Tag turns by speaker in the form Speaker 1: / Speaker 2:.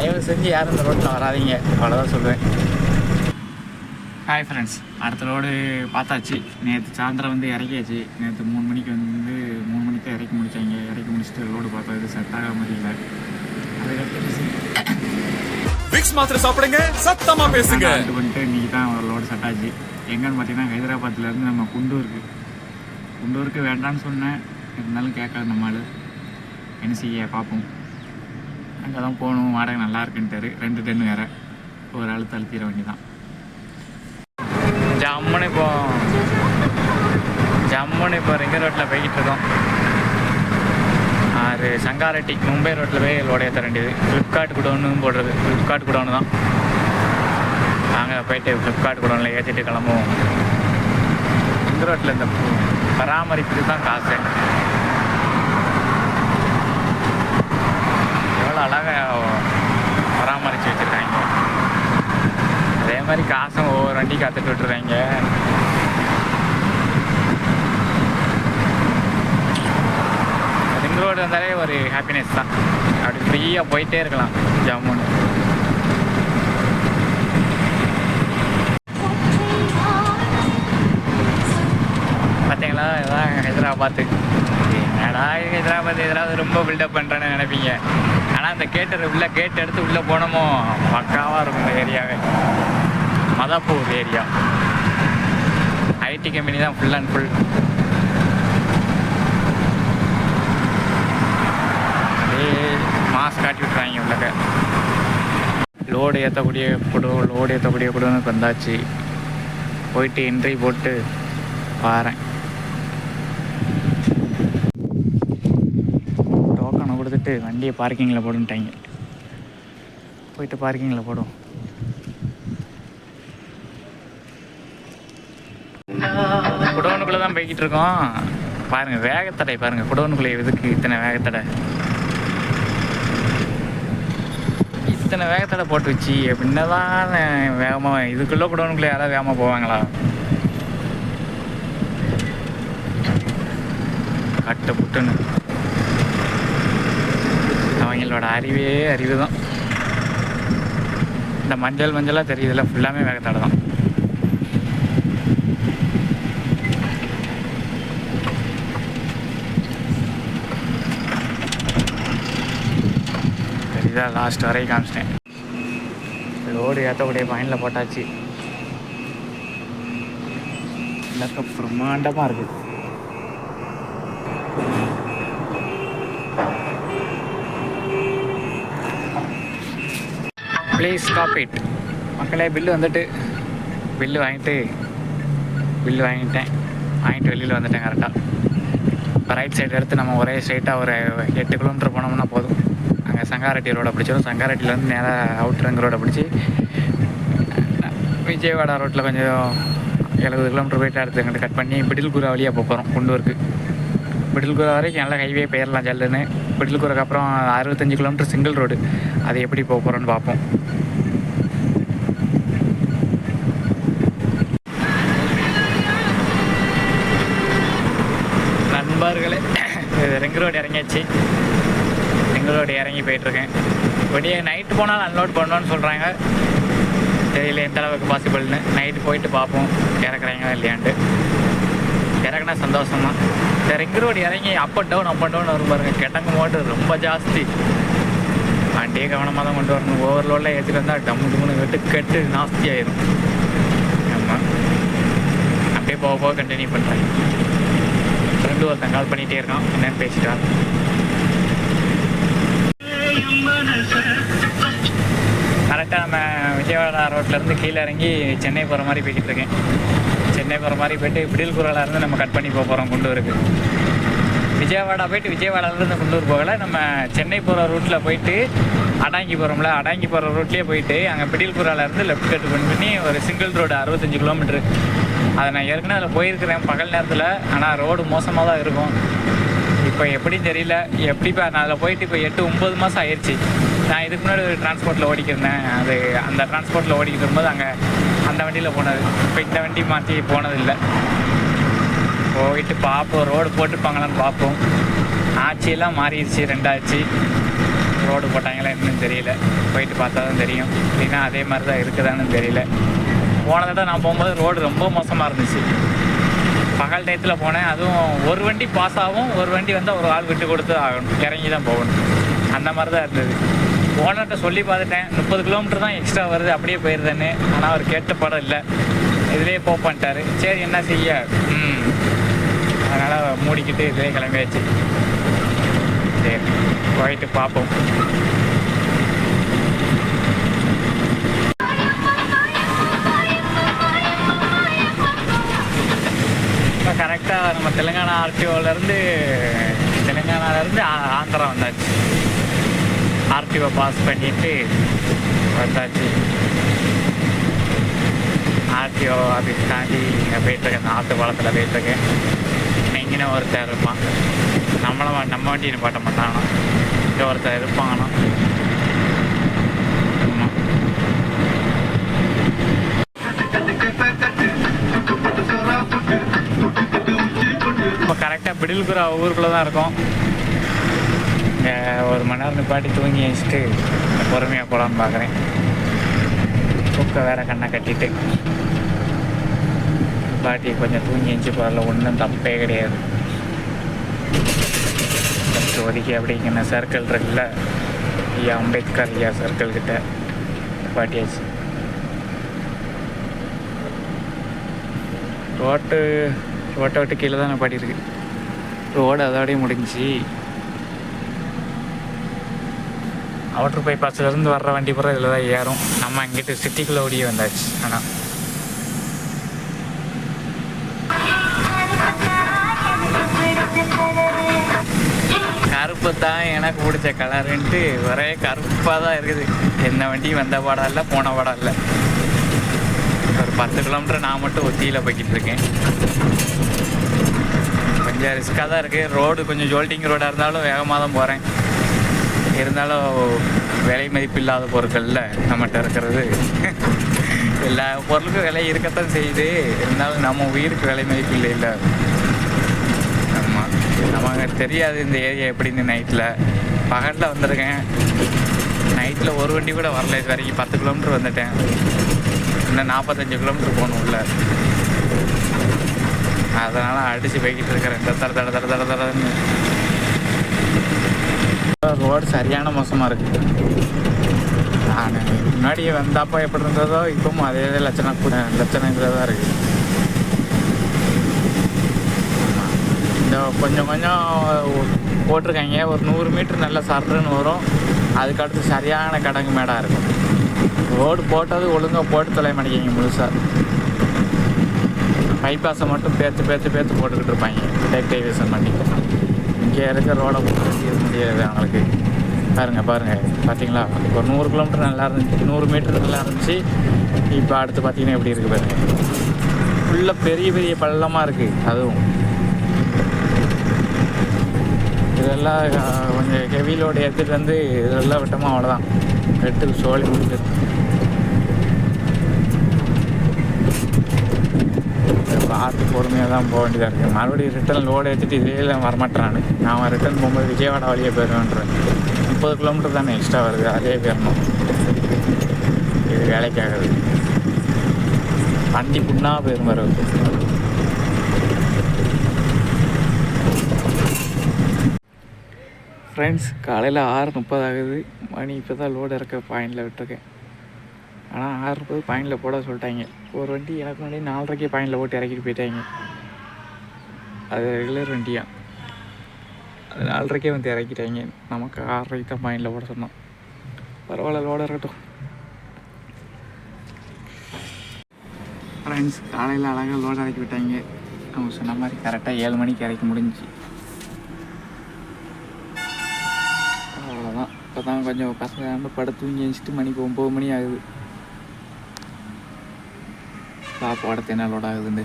Speaker 1: தயவு செஞ்சு யாரும் இந்த ரோட்டில் வராதிங்க, அவ்வளோதான் சொல்லுவேன். ஹாய் ஃப்ரெண்ட்ஸ், அடுத்த ரோடு பார்த்தாச்சு. நேற்று சாயந்தரம் வந்து இறக்கியாச்சு. நேற்று 3 மணிக்கு வந்து 3 மணிக்கு தான் இறக்கி முடித்தாங்க. இறக்கி முடிச்சுட்டு ரோடு பார்த்தா இது செட் ஆக முடியல.
Speaker 2: விக்ஸ் மாத்திரை சாப்பிடுங்க, சத்தமா பேசுங்க
Speaker 1: பண்ணிட்டு இன்னைக்கு தான் ஒரு லோடு செட் ஆச்சு. எங்கன்னு பார்த்தீங்கன்னா ஹைதராபாத்லேருந்து நம்ம குண்டூருக்கு வேண்டான்னு சொன்னேன், இருந்தாலும் கேட்காது நம்மளால். என்ன செய்ய பார்ப்போம். அங்கே தான் போகணும், வாடகை நல்லா இருக்குன்ட்டாரு. 2 டென்னு வேறு, ஒரு அழுத்த அழுத்திட வேண்டி தான். ஜம்முன்னு இப்போ ரிங்க ரோட்டில் போய்கிட்டு இருக்கோம். சங்காரெட்டி மும்பை ரோட்டில் போய் லோடு ஏற்ற வேண்டியது. ஃப்ளிப்கார்ட் குடோன்னு போடுறது, ஃப்ளிப்கார்ட் குடோன்னு தான். நாங்கள் போயிட்டு ஃப்ளிப்கார்ட் குடோனில் ஏற்றிட்டு கிளம்புவோம். ரிங்க ரோட்டில் இந்த பராமரிப்புக்கு தான் காசு. எவ்வளோ அழகாக பராமரித்து வச்சுருக்காங்க. அதே மாதிரி காசும் ஒவ்வொரு வண்டி காத்துட்டு விட்டுருக்காங்க. ரிங் ரோடு வந்தாலே ஒரு ஹாப்பினஸ் தான். அப்படி ஃப்ரீயாக போயிட்டே இருக்கலாம் ஜம்முன்னு. பார்த்தீங்களா, இதுதான் ஹைதராபாத்து. என்னடா ஹைதராபாத் எதாவது ரொம்ப பில்டப் பண்ணுறேன்னு நினைப்பீங்க. ஆனால் அந்த உள்ள கேட் எடுத்து உள்ளே போனோமோ பக்காவாக இருக்கும் இந்த ஏரியாவே. மதாப்பூர் ஏரியா ஐடி கம்பெனி தான் ஃபுல் அண்ட் ஃபுல். மாஸ்க் காட்டி விட்டுறாங்க உள்ளக்க. லோடு ஏற்றக்கூடிய குடோன்னு வந்தாச்சு. போயிட்டு என்ட்ரி போட்டு வரேன். டோக்கனை கொடுத்துட்டு வண்டியை பார்க்கிங்கில் போடுன்ட்டாங்க. போயிட்டு பார்க்கிங்கில் போடுவோம். குடோனுக்குள்ளே தான் போய்கிட்டு இருக்கோம். பாருங்கள் வேகத்தடை, பாருங்கள் குடோனுக்குள்ளே எதுக்கு இத்தனை வேகத்தடை போட்டு வச்சு. அப்படின்னா தான் வேகமாக இதுக்குள்ளே குடோனுக்குள்ளே யாராவது வேகமாக போவாங்களா? கட்ட புட்டுன்னு அவங்களோட அறிவு தான். இந்த மஞ்சளாக தெரியுதுல, ஃபுல்லாமே வேகத்தடை தான். சரிதான், லாஸ்ட் வரைக்கும் காமிச்சிட்டேன். லோடு ஏற்றக்கூடிய பாயிண்டில் போட்டாச்சு. இல்லக்க பிரம்மாண்டமாக இருக்குது. Please stop it. மக்களே, பில்லு வாங்கிட்டேன். வெளியில் வந்துட்டேன் கரெக்டாக. இப்போ ரைட் சைடு எடுத்து நம்ம ஒரே ஸ்ட்ரைட்டாக ஒரு 8 கிலோமீட்டர் போனோம்னா போதும். அங்கே சங்காரெட்டி ரோடை பிடிச்சிடும். சங்காரெட்டிலேருந்து நேராக அவுட்ரங்க ரோடை பிடிச்சி விஜயவாடா ரோட்டில் கொஞ்சம் 70 கிலோமீட்டர் போயிட்டு அடுத்து எங்கிட்ட கட் பண்ணி பிடில்குரா வழியாக போகிறோம் குண்டூருக்கு. பிடில்குரா வரைக்கும் நல்லா ஹைவே போயிடலாம் ஜல்லுன்னு. பிடில்குராக்கு அப்புறம் 65 கிலோமீட்டர் சிங்கிள் ரோடு. அது எப்படி போகிறோன்னு பார்ப்போம். நண்பர்களே, ரிங் ரோடு இறங்கியாச்சு. ரிங் ரோடு இறங்கி போயிட்டுருக்கேன். விடிய நைட்டு போனால் அன்லோட் பண்ணோன்னு சொல்கிறாங்க. தெரியல எந்த அளவுக்கு பாசிபிள்னு. நைட்டு போயிட்டு பார்ப்போம் இறக்குறாங்களா இல்லையான்ட்டு. இறக்குனா சந்தோஷமா. இந்த ரிங் ரோடு இறங்கி அப் அண்ட் டவுன் வரும் பாருங்க. கிடங்கு மோட்டர் ரொம்ப ஜாஸ்தி. வண்டியே கவனமாக தான் கொண்டு வரணும். ஓவர்லோடில் ஏற்றிட்டு வந்தால் டம்முன்னு கெட்டு நாஸ்தி ஆயிடும். ஆமாம், அப்படியே போக கண்டினியூ பண்ணுறேன். ஃப்ரெண்டு ஒருத்தன் கால் பண்ணிகிட்டே இருக்கான், என்னன்னு பேசிட்டா. கரெக்டாக நம்ம விஜயவாடா ரோட்லேருந்து கீழே இறங்கி சென்னை போகிற மாதிரி போய்கிட்டு இருக்கேன். சென்னை போகிற மாதிரி போய்ட்டு பிடில்குராவில் இருந்து நம்ம கட் பண்ணி போகிறோம் குண்டூருக்கு. விஜயவாடா போய்ட்டு விஜயவாடாவிலேருந்து குண்டூர் போகலை, நம்ம சென்னை போகிற ரூட்டில் போயிட்டு அடாங்கி போகிறோம்ல, அடாங்கி போகிற ரூட்லேயே போயிட்டு அங்கே பிடில்குராவிலேருந்து லெஃப்ட் கட் பண்ணி ஒரு சிங்கிள் ரோடு 65 கிலோமீட்ரு. அதை நான் ஏற்கனவே அதில் போயிருக்கிறேன் பகல் நேரத்தில். ஆனால் ரோடு மோசமாக தான் இருக்கும். இப்போ எப்படி தெரியல. எப்படிப்பா நான் அதில் போயிட்டு இப்போ 8-9 மாதம் ஆயிடுச்சு. நான் இதுக்கு முன்னாடி ஒரு டிரான்ஸ்போர்ட்டில் ஓடிக்கிருந்தேன். அந்த டிரான்ஸ்போர்ட்டில் ஓடிக்கிட்டு இருக்கும்போது அங்கே அந்த வண்டியில் போனது. இப்போ இந்த வண்டி மாற்றி போனதில்லை. போயிட்டு பார்ப்போம், ரோடு போட்டுருப்பாங்களான்னு பார்ப்போம். ஆட்சியெல்லாம் மாறிடுச்சு, 2 ஆச்சு. ரோடு போட்டாங்களா இன்னும் தெரியல, போயிட்டு பார்த்தா தான் தெரியும். இல்லைன்னா அதே மாதிரி தான் இருக்குதான்னு தெரியல. போன தடவை நான் போகும்போது ரோடு ரொம்ப மோசமாக இருந்துச்சு. பகல் டயத்தில் போனேன், அதுவும் ஒரு வண்டி பாஸ் ஆகும், ஒரு வண்டி வந்தால் ஒரு ஆள் விட்டு கொடுத்து ஆகணும், இறங்கி தான் போகணும். அந்த மாதிரி தான் இருந்தது. ஓனர்கிட்ட சொல்லி பார்த்துட்டேன், 30 கிலோமீட்டர் தான் எக்ஸ்ட்ரா வருது, அப்படியே போயிருந்தேன்னு. ஆனால் அவர் கேட்ட படம் இல்லை, இதுலேயே போ பண்ணிட்டாரு. சரி என்ன செய்ய, அதனால் மூடிக்கிட்டு இதுலேயே கிளம்பியாச்சு. சரி போயிட்டு பார்ப்போம். இப்போ கரெக்டாக நம்ம தெலுங்கானா ஆர்டிஓலேருந்து ஆந்திரா வந்தாச்சு. ஆர்டிஓ பாஸ் பண்ணிட்டு வந்தாச்சு. ஆர்டிஓ ஆஃபீஸ் தாண்டி இங்கே போயிட்டுருக்கேன், அந்த ஆற்று பாலத்தில் போயிட்டுருக்கேன். இங்கே ஒருத்தர் இருப்பான், நம்ம வண்டி நிப்பாட்ட மாட்டாங்கன்னா இங்கே ஒருத்தர் இருப்பாங்கன்னா. ஆமாம், இப்போ கரெக்டாக பிடில்குரா ஊருக்குள்ளே தான் இருக்கோம். இங்கே 1 மணி நேரம் நிப்பாட்டி தூங்கி வச்சுட்டு பொறுமையாக போகலான்னு பார்க்குறேன். தூக்க வேற கண்ணை கட்டிட்டு பாட்டி கொஞ்சம் தூங்கி எழுந்துச்சு போகல, ஒன்றும் தப்பே கிடையாது. ஒதுக்கி அப்படிங்கிற சர்க்கிள் இருக்குல்ல, ஐயா அம்பேத்கர் ஐயா சர்க்கிள் கிட்ட பாட்டியாச்சு. ரோட்டை விட்டு கீழே தான் நான் பாட்டியிருக்கு. ரோடு அதோடய முடிஞ்சு. அவுட்ரு பைபாஸ்லேருந்து வர்ற வண்டி பூரா இதில் தான் ஏறும். நம்ம அங்கிட்டு சிட்டிக்குள்ளே ஓடியே வந்தாச்சு. ஆனால் கருப்பு தான் எனக்கு பிடிச்ச கலருன்ட்டு ஒரே கருப்பாக தான் இருக்குது. எந்த வண்டியும் வந்த பாடம் இல்லை, போன பாடம் இல்லை. ஒரு 10 கிலோமீட்டர் நான் மட்டும் ஒத்தியில் போய்கிட்டு இருக்கேன். கொஞ்சம் ரிஸ்க்காக தான் இருக்குது. ரோடு கொஞ்சம் ஜோல்டிங் ரோடாக இருந்தாலும் வேகமாக தான் போகிறேன். இருந்தாலும் விலை மதிப்பு இல்லாத பொருட்களில் நம்மகிட்ட இருக்கிறது. எல்லா பொருளுக்கும் விலை இருக்கத்தான் செய்யுது, இருந்தாலும் நம்ம உயிருக்கு விலை மதிப்பு இல்லை. இல்லை ஆமாம், நமக்கு தெரியாது இந்த ஏரியா எப்படின்னு. நைட்டில் பகலில் வந்திருக்கேன், நைட்டில் ஒரு வண்டி கூட வரல இது வரைக்கும். 10 கிலோமீட்டர் வந்துட்டேன், இன்னும் 45 கிலோமீட்டர் போகணும் உள்ள. அதனால் அடித்து போய்கிட்டு இருக்கிறேன் தடன்னு. ரோடு சரியான மோசமாக இருக்குது. நான் முன்னாடி வந்தப்போ எப்படி இருந்ததோ இப்பவும் அதே லட்சணம் இதில் தான் இருக்குது. இந்த கொஞ்சம் போட்டிருக்காங்க, ஒரு 100 மீட்டர் நல்ல சர்றன்னு வரும். அதுக்கடுத்து சரியான கடங்கு மேடாக இருக்கும். ரோடு போட்டது ஒழுங்காக போட்டு தொலைய மாட்டேங்கிங்க முழுசாக. பைபாஸை மட்டும் பேத்து போட்டுக்கிட்டு இருப்பாங்க டெக்டைவேஷன் பண்ணி. இங்கே இருக்க ரோடை போட்டு முடியாது அவங்களுக்கு. பாருங்கள் பார்த்தீங்களா, ஒரு 100 கிலோமீட்டர் நல்லா இருந்துச்சு, 100 மீட்டர் நல்லா இருந்துச்சு. இப்போ அடுத்து பார்த்தீங்கன்னா எப்படி இருக்குது பாருங்கள், ஃபுல்லாக பெரிய பள்ளமாக இருக்குது. அதுவும் இதெல்லாம் கொஞ்சம் ஹெவி லோடு எடுத்துகிட்டு வந்து இதெல்லாம் விட்டோமா அவ்வளோதான், வெட்டு சோழி முடிஞ்சது. பார்த்து பொறுமையாக தான் போக வேண்டியதாக இருக்குது. மறுபடியும் ரிட்டன் லோடு ஏற்றிட்டு இதே வரமாட்டேறானு. நான் ரிட்டன் போகும்போது விஜயவாடா வழியே போயிடுவேன்றேன். 30 கிலோமீட்டர் தானே எக்ஸ்ட்ரா வருது, அதே போயிடணும். இது வேலைக்காகுது, வண்டி புண்ணா போயிடும் வருது. ஃப்ரெண்ட்ஸ், காலையில் 6:30 ஆகுது. மணி இப்போ தான் லோடு இருக்க பாயிண்டில் விட்டுருக்கேன். ஆனால் 6:30 பாயிண்டில் போட சொல்லிட்டாங்க. ஒரு வண்டி எனக்கு முன்னாடி 4:30 பாயிண்டில் போட்டு இறக்கிட்டு போயிட்டாங்க. அது ரெகுலர் வண்டியா, அது 4:30 வந்து இறக்கிட்டாங்க. நமக்கு 6:30 தான் பாயிண்டில் போட சொன்னோம். பரவாயில்ல, லோடு இருக்கட்டும். ஃப்ரெண்ட்ஸ், காலையில் அழகாக லோடு இறக்கி விட்டாங்க. அவங்க சொன்ன மாதிரி கரெக்டாக 7 மணிக்கு இறக்கி முடிஞ்சு. அவ்வளோதான். இப்போ தான் கொஞ்சம் பசங்க படுத்து தூங்கி வச்சுட்டு மணிக்கு 9 மணி ஆகுது. பாப்போட என்ன லோட் ஆகுதுன்னு.